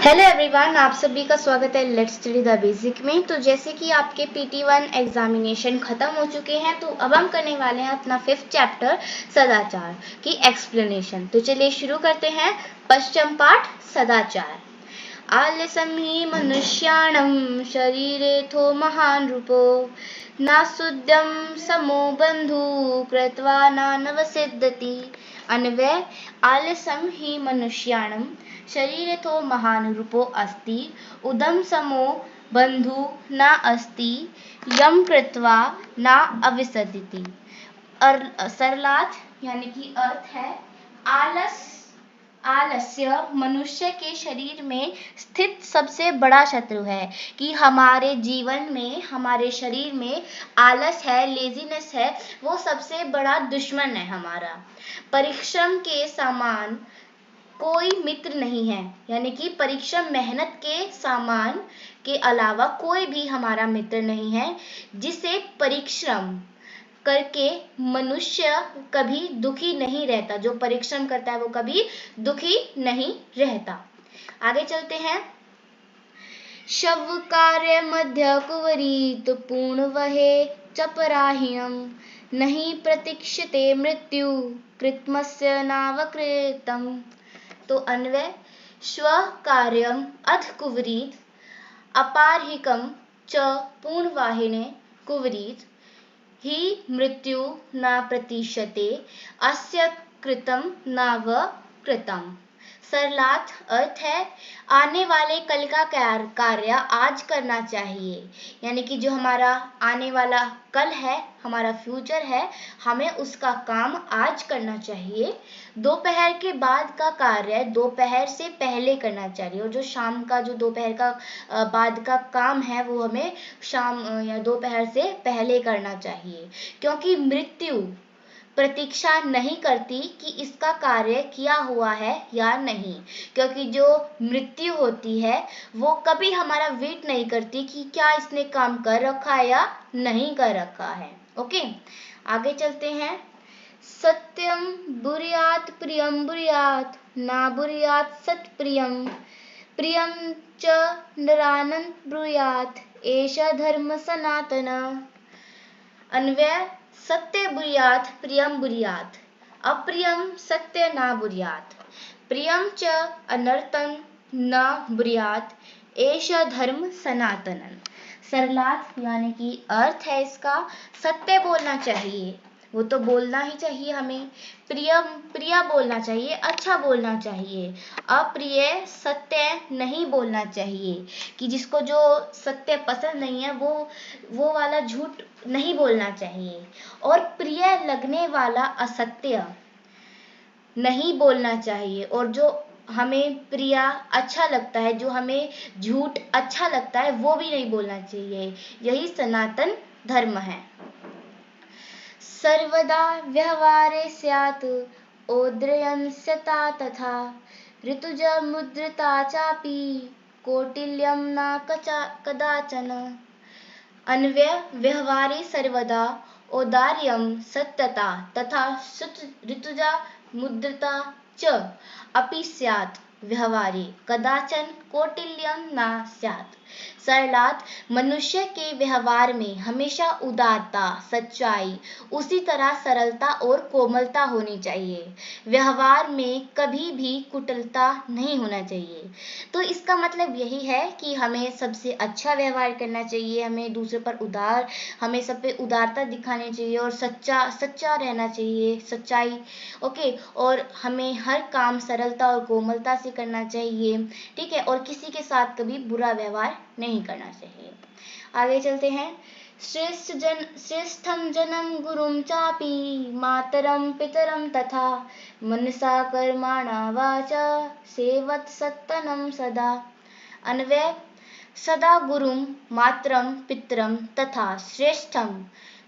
Hello everyone, आप सभी का स्वागत है लेट्स स्टडी द बेसिक में। तो जैसे कि आपके PT1 एग्जामिनेशन खत्म हो चुके हैं, तो अब हम करने वाले हैं अपना 5th चैप्टर सदाचार की एक्सप्लेनेशन। तो चलिए शुरू करते हैं। पश्चिम पाठ सदाचार। आलसं हि मनुष्याणं शरीरेथो महान् रूपो नासुद्यं समो बन्धु कृत्वा नानवसिद्धति। अन्वय: आलसं हि मनुष्याणं शरीरेथो महान् रूपो अस्ति उदं समो बन्धु न अस्ति यम कृत्वा न अविसदति। सरलार्थ यानी कि अर्थ है, आलस्य मनुष्य के शरीर में स्थित सबसे बड़ा शत्रु है। कि हमारे जीवन में, हमारे शरीर में आलस है, लेजीनेस है, वो सबसे बड़ा दुश्मन है हमारा। परिश्रम के समान कोई मित्र नहीं है, यानी कि परिश्रम, मेहनत के सामान के अलावा कोई भी हमारा मित्र नहीं है। जिसे परिश्रम करके मनुष्य कभी दुखी नहीं रहता, जो परिश्रम करता है वो कभी दुखी नहीं रहता। आगे चलते हैं। शव कार्य मध्य कुवरीत पूर्ण वहे चपराहीनम नहीं प्रतीक्षते मृत्यु कृतमस्य नावकृतम। तो अन्वय: स्व कार्यम अध कुवरीत अपारहिकम च पूर्णवाहिने कुवरीत ही मृत्यु न प्रतीक्षते अस्य कृतम नाव कृतम। सरलार्थ अर्थ है, आने वाले कल का कार्य आज करना चाहिए। यानी कि जो हमारा आने वाला कल है, हमारा फ्यूचर है, हमें उसका काम आज करना चाहिए। दोपहर के बाद का कार्य दोपहर से पहले करना चाहिए, और जो शाम का, जो दोपहर का बाद का काम है, वो हमें शाम या दोपहर से पहले करना चाहिए। क्योंकि मृत्यु प्रतीक्षा नहीं करती कि इसका कार्य किया हुआ है या नहीं। क्योंकि जो मृत्यु होती है वो कभी हमारा वेट नहीं करती कि क्या इसने काम कर रखा है या नहीं कर रखा है। ओके, आगे चलते हैं। सत्यम बुर्यात प्रियम बुर्यात ना बुर्यात सत्प्रियम प्रियम च नरानंत ब्रूयात एषा धर्म सनातन। अन्वय: सत्य बुर्यात प्रियम बुर्यात अप्रियम सत्य न बुर्यात प्रियम च अनर्थं न बुर्यात एष धर्म सनातन। सरलार्थ यानी कि अर्थ है इसका, सत्य बोलना चाहिए, वो तो बोलना ही चाहिए हमें। प्रिय बोलना चाहिए, अच्छा बोलना चाहिए। अप्रिय सत्य नहीं बोलना चाहिए, कि जिसको जो सत्य पसंद नहीं है वो वाला झूठ नहीं बोलना चाहिए। और प्रिय लगने वाला असत्य नहीं बोलना चाहिए। और जो हमें प्रिय अच्छा लगता है, जो हमें झूठ अच्छा लगता है, वो भी नहीं बोलना चाहिए। यही सनातन धर्म है। सर्वदा व्यवहारे स्यात् औद्रयंस्यता तथा ऋतुजा मुद्रिता चापि कौटिल्यं न कदाचन। अन्वय: व्यवहारे सर्वदा औदार्यं सत्यता तथा ऋतुजा मुद्रिता च अपि स्यात् व्यवहारे कदाचन कौटिल्यं न स्यात्। सरलार्थ: मनुष्य के व्यवहार में हमेशा उदारता, सच्चाई, उसी तरह सरलता और कोमलता होनी चाहिए। व्यवहार में कभी भी कुटिलता नहीं होना चाहिए। तो इसका मतलब यही है कि हमें सबसे अच्छा व्यवहार करना चाहिए, हमें दूसरे पर हमें सब पे उदारता दिखानी चाहिए, और सच्चा रहना चाहिए, सच्चाई। ओके, और हमें हर काम सरलता और कोमलता से करना चाहिए, ठीक है। और किसी के साथ कभी बुरा व्यवहार नहीं करना चाहिए। आगे चलते हैं। श्रेष्ठं जनम गुरुं चापि मातरं पितरं तथा मनसा कर्मणा वाचा सेवत सत्तनं सदा। अन्वय: सदा गुरुं मातरं पितरं तथा श्रेष्ठं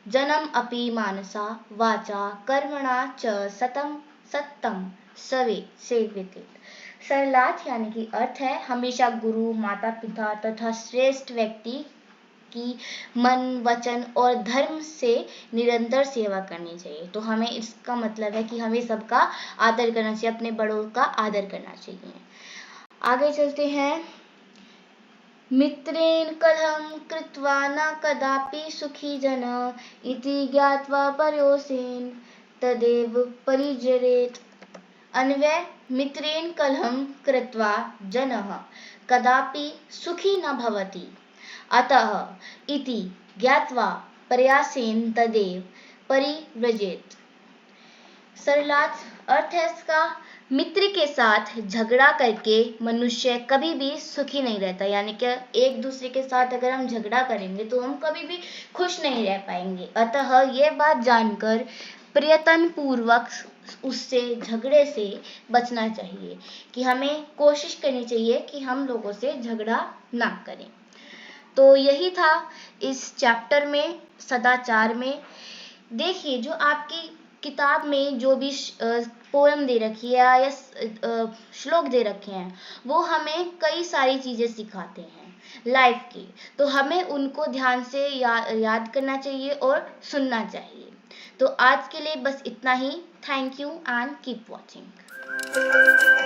जनम अपि मानसा वाचा कर्मणा च सत्तं सेवेत। सरलार्थ यानी कि अर्थ है, हमेशा गुरु, माता पिता तथा श्रेष्ठ व्यक्ति की मन, वचन और धर्म से निरंतर सेवा करनी चाहिए। तो हमें इसका मतलब है कि हमें सबका आदर करना चाहिए, अपने बड़ों का आदर करना चाहिए। आगे चलते हैं। मित्रेण कलहं कृत्वा न कदापि सुखी जन इति ज्ञात्वा परयोषेण तदेव परिजरेत। अन्वय। मित्रेण कलहं कृत्वा जनः कदापि सुखी न भवति, अतः इति ज्ञात्वा प्रयासेन तदेव परिव्रजेत। सरलार्थ अर्थ है इसका, मित्र के साथ झगड़ा करके मनुष्य कभी भी सुखी नहीं रहता। यानी कि एक दूसरे के साथ अगर हम झगड़ा करेंगे तो हम कभी भी खुश नहीं रह पाएंगे। अतः ये बात जानकर प्रयत्न पूर्वक उससे झगड़े से बचना चाहिए, कि हमें कोशिश करनी चाहिए कि हम लोगों से झगड़ा ना करें। तो यही था इस चैप्टर में, सदाचार में। देखिए, जो आपकी किताब में जो भी पोएम दे रखी है या श्लोक दे रखे हैं, वो हमें कई सारी चीजें सिखाते हैं लाइफ की। तो हमें उनको ध्यान से याद करना चाहिए और सुनना चाहिए। तो आज के लिए बस इतना ही। Thank you and keep watching.